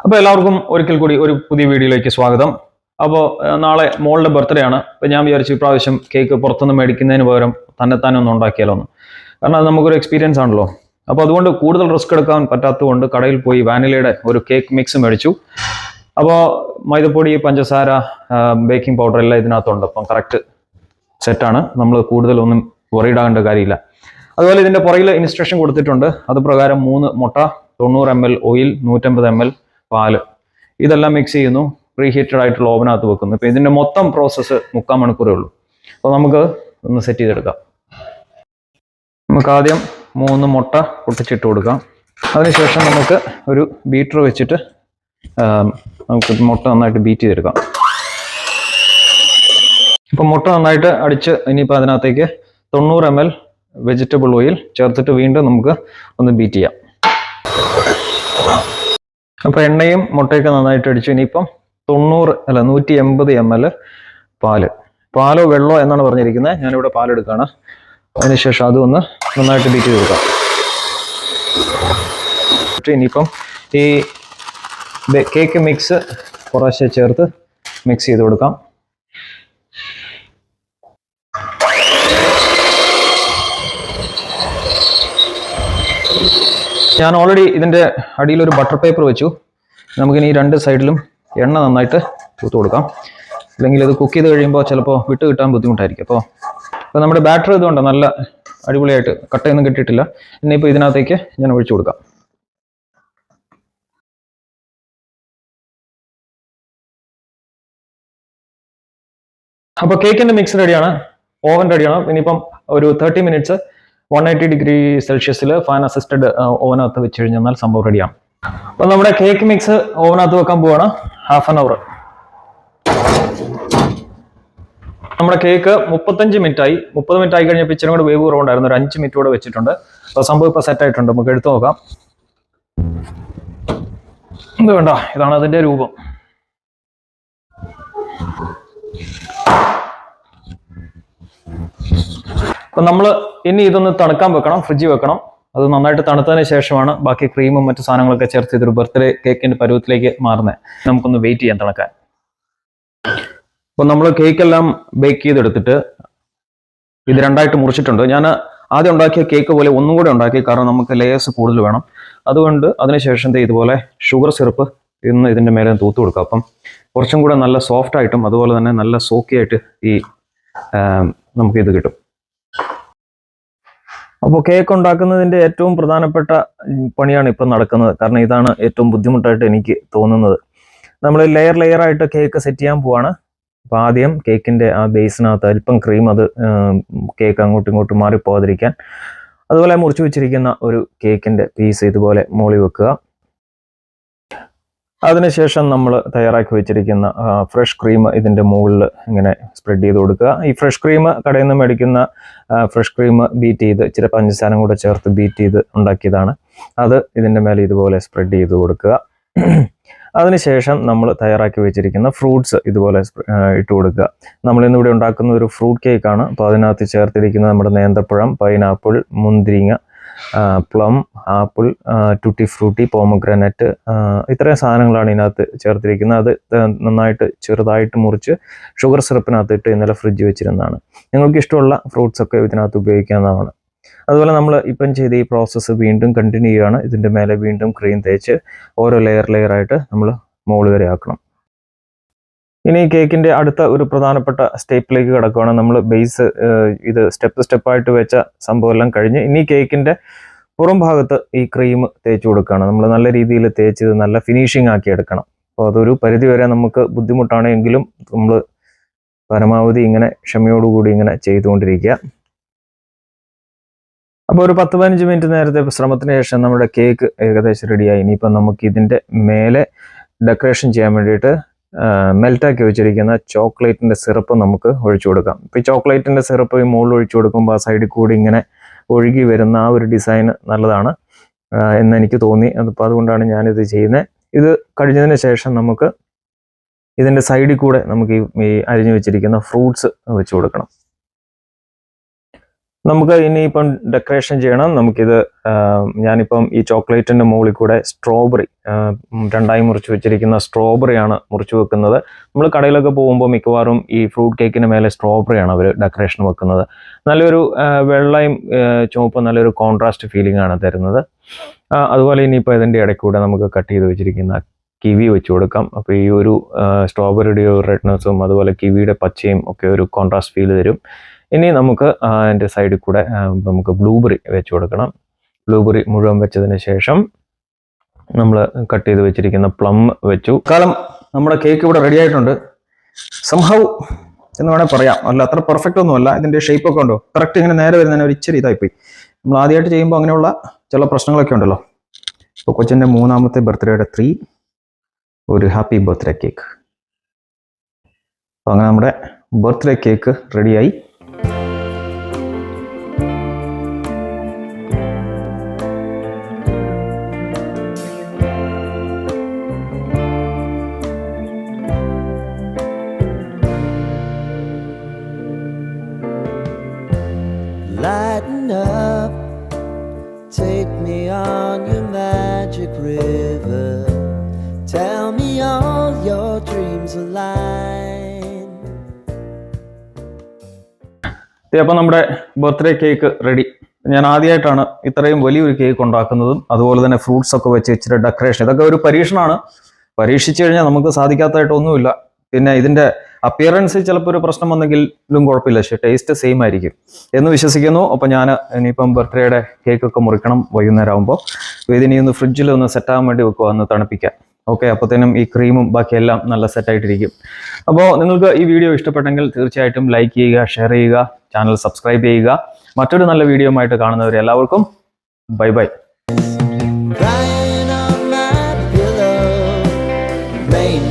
അപ്പോൾ എല്ലാവർക്കും ഒരിക്കൽ കൂടി ഒരു പുതിയ വീഡിയോയിലേക്ക് സ്വാഗതം. അപ്പോൾ നാളെ മോളുടെ ബർത്ത്ഡേ ആണ്. അപ്പോൾ ഞാൻ വിചാരിച്ചു ഇപ്രാവശ്യം കേക്ക് പുറത്തുനിന്ന് മേടിക്കുന്നതിന് പകരം തന്നെത്താനെ ഒന്ന് ഉണ്ടാക്കിയാലോ എന്ന്. കാരണം അത് നമുക്കൊരു എക്സ്പീരിയൻസ് ആണല്ലോ. അപ്പോൾ അതുകൊണ്ട് കൂടുതൽ റിസ്ക് എടുക്കാൻ പറ്റാത്തതുകൊണ്ട് കടയിൽ പോയി വാനിലയുടെ ഒരു കേക്ക് മിക്സ് മേടിച്ചു. അപ്പോൾ മൈദപ്പൊടി, പഞ്ചസാര, ബേക്കിംഗ് പൗഡർ എല്ലാം ഇതിനകത്തുണ്ട്. അപ്പം കറക്റ്റ് സെറ്റാണ്. നമ്മൾ കൂടുതലൊന്നും വറീഡാകേണ്ട കാര്യമില്ല. അതുപോലെ ഇതിൻ്റെ പുറകിൽ ഇൻസ്ട്രക്ഷൻ കൊടുത്തിട്ടുണ്ട്. അത് പ്രകാരം 3 മുട്ട, 90 ml ഓയിൽ, 150 ml പാല്, ഇതെല്ലാം മിക്സ് ചെയ്യുന്നു. പ്രീ ഹീറ്റഡ് ആയിട്ടുള്ള ഓവനകത്ത് വെക്കുന്നു. ഇപ്പം ഇതിൻ്റെ മൊത്തം പ്രോസസ്സ് 3/4 മണിക്കൂറേ ഉള്ളൂ. അപ്പോൾ നമുക്ക് ഒന്ന് സെറ്റ് ചെയ്തെടുക്കാം. നമുക്ക് ആദ്യം 3 മുട്ട പൊട്ടിച്ചിട്ട് കൊടുക്കാം. അതിനുശേഷം നമുക്ക് ഒരു ബീറ്റർ വെച്ചിട്ട് നമുക്ക് മുട്ട നന്നായിട്ട് ബീറ്റ് ചെയ്തെടുക്കാം. ഇപ്പം മുട്ട നന്നായിട്ട് അടിച്ച് ഇനിയിപ്പോൾ അതിനകത്തേക്ക് 90 ml വെജിറ്റബിൾ ഓയിൽ ചേർത്തിട്ട് വീണ്ടും നമുക്ക് ഒന്ന് ബീറ്റ് ചെയ്യാം. അപ്പോൾ എണ്ണയും മുട്ടയൊക്കെ നന്നായിട്ട് അടിച്ചു. ഇനിയിപ്പം 180 ml പാലോ വെള്ളമോ എന്നാണ് പറഞ്ഞിരിക്കുന്നത്. ഞാനിവിടെ പാലെടുക്കുകയാണ്. അതിനുശേഷം അതൊന്ന് നന്നായിട്ട് ബീറ്റ് ചെയ്ത് കൊടുക്കാം. ഇനിയിപ്പം ഈ കേക്ക് മിക്സ് കുറേശ്ശെ ചേർത്ത് മിക്സ് ചെയ്ത് കൊടുക്കാം. ഞാൻ ഓൾറെഡി ഇതിൻ്റെ അടിയിലൊരു ബട്ടർ പേപ്പർ വെച്ചു. നമുക്കിനി ഈ 2 സൈഡിലും എണ്ണ നന്നായിട്ട് തൂത്ത് കൊടുക്കാം. അല്ലെങ്കിൽ ഇത് കുക്ക് ചെയ്ത് കഴിയുമ്പോൾ ചിലപ്പോൾ വിട്ട് കിട്ടാൻ ബുദ്ധിമുട്ടായിരിക്കും. അപ്പോൾ നമ്മുടെ ബാറ്റർ ഇതുകൊണ്ട് നല്ല അടിപൊളിയായിട്ട് കട്ടയൊന്നും കിട്ടിയിട്ടില്ല. ഇനിയിപ്പോൾ ഇതിനകത്തേക്ക് ഞാൻ ഒഴിച്ചു കൊടുക്കാം. അപ്പോൾ കേക്കിൻ്റെ മിക്സ് റെഡിയാണ്, ഓവൻ റെഡിയാണ്. ഇനിയിപ്പം ഒരു 30 മിനിറ്റ്സ് 180 ഡിഗ്രി സെൽഷ്യസിൽ ഫാൻ അസിസ്റ്റഡ് ഓവനകത്ത് വെച്ച് കഴിഞ്ഞാൽ സംഭവം റെഡിയാണ്. അപ്പോൾ നമ്മുടെ കേക്ക് മിക്സ് ഓവനകത്ത് വെക്കാൻ പോവാണ്. 1/2 അവർ. നമ്മുടെ കേക്ക് 35 മിനിറ്റ് ആയി. 30 മിനിറ്റ് ആയി കഴിഞ്ഞപ്പോൾ ഇച്ചിരി കൂടെ വേവ് കുറവുണ്ടായിരുന്നു. ഒരു 5 മിനിറ്റ് കൂടെ വെച്ചിട്ടുണ്ട്. അപ്പോൾ സംഭവം ഇപ്പോൾ സെറ്റ് ആയിട്ടുണ്ട്. നമുക്ക് എടുത്തു നോക്കാം. ഇത് വേണ്ട, ഇതാണ് അതിൻ്റെ രൂപം. അപ്പം നമ്മൾ ഇനി ഇതൊന്ന് തണുക്കാൻ വെക്കണം, ഫ്രിഡ്ജിൽ വെക്കണം. അത് നന്നായിട്ട് തണുത്തതിന് ശേഷമാണ് ബാക്കി ക്രീമും മറ്റു സാധനങ്ങളൊക്കെ ചേർത്ത് ഇതൊരു ബർത്ത്ഡേ കേക്കിൻ്റെ പരുവത്തിലേക്ക് മാറുന്നത്. നമുക്കൊന്ന് വെയിറ്റ് ചെയ്യാൻ തണുക്കാൻ. അപ്പം നമ്മൾ കേക്കെല്ലാം ബേക്ക് ചെയ്തെടുത്തിട്ട് ഇത് 2ആയിട്ട് മുറിച്ചിട്ടുണ്ട്. ഞാൻ ആദ്യം ഉണ്ടാക്കിയ കേക്ക് പോലെ ഒന്നും കൂടെ ഉണ്ടാക്കി, കാരണം നമുക്ക് ലെയേഴ്സ് കൂടുതൽ വേണം. അതുകൊണ്ട് അതിനുശേഷം ഇതുപോലെ ഷുഗർ സിറപ്പ് ഇതിൻ്റെ മേലെ തൂത്ത് കൊടുക്കുക. അപ്പം കുറച്ചും കൂടെ നല്ല സോഫ്റ്റ് ആയിട്ടും അതുപോലെ തന്നെ നല്ല സോക്കി ആയിട്ട് നമുക്കിത് കിട്ടും. അപ്പോൾ കേക്ക് ഉണ്ടാക്കുന്നതിൻ്റെ ഏറ്റവും പ്രധാനപ്പെട്ട പണിയാണ് ഇപ്പം നടക്കുന്നത്. കാരണം ഇതാണ് ഏറ്റവും ബുദ്ധിമുട്ടായിട്ട് എനിക്ക് തോന്നുന്നത്. നമ്മൾ ലെയർ ആയിട്ട് കേക്ക് സെറ്റ് ചെയ്യാൻ പോവാണ്. അപ്പോൾ ആദ്യം കേക്കിൻ്റെ ആ ബേസിനകത്ത് അല്പം ക്രീം, അത് കേക്ക് അങ്ങോട്ടും ഇങ്ങോട്ടും മാറിപ്പോകാതിരിക്കാൻ, അതുപോലെ മുറിച്ച് വെച്ചിരിക്കുന്ന ഒരു കേക്കിൻ്റെ പീസ് ഇതുപോലെ മോളി വെക്കുക. അതിനുശേഷം നമ്മൾ തയ്യാറാക്കി വെച്ചിരിക്കുന്ന ഫ്രഷ് ക്രീം ഇതിൻ്റെ മുകളിൽ ഇങ്ങനെ സ്പ്രെഡ് ചെയ്ത് കൊടുക്കുക. ഈ ഫ്രഷ് ക്രീം കടയിൽ നിന്ന് മേടിക്കുന്ന ഫ്രഷ് ക്രീം ബീറ്റ് ചെയ്ത് ഇച്ചിരി പഞ്ചസാരം കൂടെ ചേർത്ത് ബീറ്റ് ചെയ്ത് ഉണ്ടാക്കിയതാണ്. അത് ഇതിൻ്റെ മേലെ ഇതുപോലെ സ്പ്രെഡ് ചെയ്ത് കൊടുക്കുക. അതിനുശേഷം നമ്മൾ തയ്യാറാക്കി വെച്ചിരിക്കുന്ന ഫ്രൂട്ട്സ് ഇതുപോലെ ഇട്ട് കൊടുക്കുക. നമ്മളിന്നിവിടെ ഉണ്ടാക്കുന്ന ഒരു ഫ്രൂട്ട് കേക്കാണ്. അപ്പോൾ അതിനകത്ത് ചേർത്തിരിക്കുന്നത് നമ്മുടെ നേന്ത്രപ്പഴം, പൈനാപ്പിൾ, മുന്തിരിങ്ങ, plum, apple, tutti Frooti, pomegranate, ഇത്രയും സാധനങ്ങളാണ് ഇതിനകത്ത് ചേർത്തിരിക്കുന്നത്. അത് നന്നായിട്ട് ചെറുതായിട്ട് മുറിച്ച് ഷുഗർ സിറപ്പിനകത്ത് ഇട്ട് ഇന്നലെ ഫ്രിഡ്ജ് വെച്ചിരുന്നതാണ്. നിങ്ങൾക്ക് ഇഷ്ടമുള്ള ഫ്രൂട്ട്സ് ഒക്കെ ഇതിനകത്ത് ഉപയോഗിക്കാവുന്നതാണ്. അതുപോലെ നമ്മൾ ഇപ്പം ചെയ്ത ഈ പ്രോസസ്സ് വീണ്ടും കണ്ടിന്യൂ ചെയ്യുകയാണ്. ഇതിൻ്റെ മേലെ വീണ്ടും ക്രീം തേച്ച് ഓരോ ലെയറായിട്ട് നമ്മൾ മുകളിൽ വരെ ആക്കണം. ഇനി കേക്കിൻ്റെ അടുത്ത ഒരു പ്രധാനപ്പെട്ട സ്റ്റെപ്പിലേക്ക് കിടക്കുകയാണ്. നമ്മൾ ബേസ് ഇത് സ്റ്റെപ്പായിട്ട് വെച്ച സംഭവം എല്ലാം കഴിഞ്ഞ് ഇനി കേക്കിൻ്റെ പുറം ഭാഗത്ത് ഈ ക്രീം തേച്ച് കൊടുക്കുകയാണ്. നമ്മൾ നല്ല രീതിയിൽ തേച്ച് നല്ല ഫിനിഷിംഗ് ആക്കി എടുക്കണം. അപ്പോൾ അതൊരു പരിധി വരെ നമുക്ക് ബുദ്ധിമുട്ടാണെങ്കിലും നമ്മൾ പരമാവധി ഇങ്ങനെ ക്ഷമയോടുകൂടി ഇങ്ങനെ ചെയ്തുകൊണ്ടിരിക്കുക. അപ്പോൾ ഒരു 10-15 മിനിറ്റ് നേരത്തെ ശ്രമത്തിന് ശേഷം നമ്മുടെ കേക്ക് ഏകദേശം റെഡിയായി. ഇനിയിപ്പം നമുക്ക് ഇതിൻ്റെ മേലെ ഡെക്കറേഷൻ ചെയ്യാൻ വേണ്ടിയിട്ട് മെൽറ്റാക്കി വെച്ചിരിക്കുന്ന ചോക്ലേറ്റിൻ്റെ സിറപ്പ് നമുക്ക് ഒഴിച്ചു കൊടുക്കാം. ഇപ്പോൾ ഈ ചോക്ലേറ്റിൻ്റെ സിറപ്പ് ഈ മുകളിൽ ഒഴിച്ചു കൊടുക്കുമ്പോൾ ആ സൈഡിൽ കൂടി ഇങ്ങനെ ഒഴുകി വരുന്ന ആ ഒരു ഡിസൈൻ നല്ലതാണ് എന്നെനിക്ക് തോന്നി. അപ്പോൾ അതുകൊണ്ടാണ് ഞാനിത് ചെയ്യുന്നത്. ഇത് കഴിഞ്ഞതിന് ശേഷം നമുക്ക് ഇതിൻ്റെ സൈഡിൽ കൂടെ നമുക്ക് ഈ അരിഞ്ഞു വെച്ചിരിക്കുന്ന ഫ്രൂട്ട്സ് വെച്ച് കൊടുക്കണം. നമുക്ക് ഇനിയിപ്പം ഡെക്കറേഷൻ ചെയ്യണം. നമുക്കിത് ഞാനിപ്പം ഈ ചോക്ലേറ്റിൻ്റെ മുകളിൽ കൂടെ സ്ട്രോബെറി രണ്ടായി മുറിച്ച് വെച്ചിരിക്കുന്ന സ്ട്രോബെറിയാണ് മുറിച്ച് വെക്കുന്നത്. നമ്മൾ കടയിലൊക്കെ പോകുമ്പോൾ മിക്കവാറും ഈ ഫ്രൂട്ട് കേക്കിന് മേലെ സ്ട്രോബെറിയാണ് അവർ ഡെക്കറേഷൻ വെക്കുന്നത്. നല്ലൊരു വെള്ളയും ചുവപ്പും നല്ലൊരു കോൺട്രാസ്റ്റ് ഫീലിംഗ് ആണ് തരുന്നത്. അതുപോലെ ഇനിയിപ്പോൾ ഇതിൻ്റെ ഇടയ്ക്ക് കൂടെ നമുക്ക് കട്ട് ചെയ്ത് വെച്ചിരിക്കുന്ന കിവി വെച്ച് കൊടുക്കാം. അപ്പോൾ ഈ ഒരു സ്ട്രോബെറിയുടെ ഒരു റെഡ്നെസ്സും അതുപോലെ കിവിയുടെ പച്ചയും ഒക്കെ ഒരു കോൺട്രാസ്റ്റ് ഫീൽ തരും. ഇനി നമുക്ക് അതിൻ്റെ സൈഡിൽ കൂടെ നമുക്ക് ബ്ലൂബെറി വെച്ച് കൊടുക്കണം. ബ്ലൂബെറി മുഴുവൻ വെച്ചതിന് ശേഷം നമ്മൾ കട്ട് ചെയ്ത് വെച്ചിരിക്കുന്ന പ്ലം വെച്ചു. കാലം നമ്മുടെ കേക്ക് ഇവിടെ റെഡി ആയിട്ടുണ്ട്. സംഭവം എന്ന് വേണേൽ പറയാം. അല്ല അത്ര പെർഫെക്റ്റ് ഒന്നുമല്ല. ഇതിൻ്റെ ഷേപ്പൊക്കെ ഉണ്ടോ കറക്റ്റ് ഇങ്ങനെ നേരെ വരുന്നതിന് ഒരു ഇച്ചിരി ഇതായിപ്പോയി. നമ്മൾ ആദ്യമായിട്ട് ചെയ്യുമ്പോൾ അങ്ങനെയുള്ള ചില പ്രശ്നങ്ങളൊക്കെ ഉണ്ടല്ലോ. ഇപ്പോൾ കൊച്ചിൻ്റെ 3ാമത്തെ ബർത്ത്ഡേയുടെ 3 ഒരു ഹാപ്പി ബർത്ത്ഡേ കേക്ക്. അപ്പോൾ അങ്ങനെ നമ്മുടെ ബർത്ത്ഡേ കേക്ക് റെഡിയായി. Lighten up, take me on your magic river. Tell me all your dreams align. അപ്പോൾ നമ്മുടെ ബർത്ത്ഡേ കേക്ക് റെഡി. ഞാൻ ആദ്യമായിട്ടാണ് ഇത്രയും വലിയൊരു കേക്ക് ഉണ്ടാക്കുന്നതും അതുപോലെ തന്നെ ഫ്രൂട്ട്സ് ഒക്കെ വെച്ച് ഇച്ചിരി ഡെക്കറേഷൻ. ഇതൊക്കെ ഒരു പരീക്ഷണമാണ്. പരീക്ഷിച്ചു കഴിഞ്ഞാൽ നമുക്ക് സാധിക്കാത്തതായിട്ടൊന്നുമില്ല. പിന്നെ ഇതിൻ്റെ അപ്പിയറൻസ് ചിലപ്പോൾ ഒരു പ്രശ്നം വന്നെങ്കിലും കുഴപ്പമില്ല, പക്ഷേ ടേസ്റ്റ് സെയിം ആയിരിക്കും എന്ന് വിശ്വസിക്കുന്നു. അപ്പോൾ ഞാൻ ഇനിയിപ്പം ബർത്ത്ഡേയുടെ കേക്കൊക്കെ മുറിക്കണം വൈകുന്നേരം ആകുമ്പോൾ. ഇതിനി ഒന്ന് ഫ്രിഡ്ജിൽ ഒന്ന് സെറ്റാകാൻ വേണ്ടി വെക്കുക, ഒന്ന് തണുപ്പിക്കാൻ. ഓക്കെ, അപ്പോഴത്തേനും ഈ ക്രീമും ബാക്കിയെല്ലാം നല്ല സെറ്റായിട്ടിരിക്കും. അപ്പോൾ നിങ്ങൾക്ക് ഈ വീഡിയോ ഇഷ്ടപ്പെട്ടെങ്കിൽ തീർച്ചയായിട്ടും ലൈക്ക് ചെയ്യുക, ഷെയർ ചെയ്യുക, ചാനൽ സബ്സ്ക്രൈബ് ചെയ്യുക. മറ്റൊരു നല്ല വീഡിയോ ആയിട്ട് കാണുന്നവരെ എല്ലാവർക്കും bye bye. Crying on my pillow, rain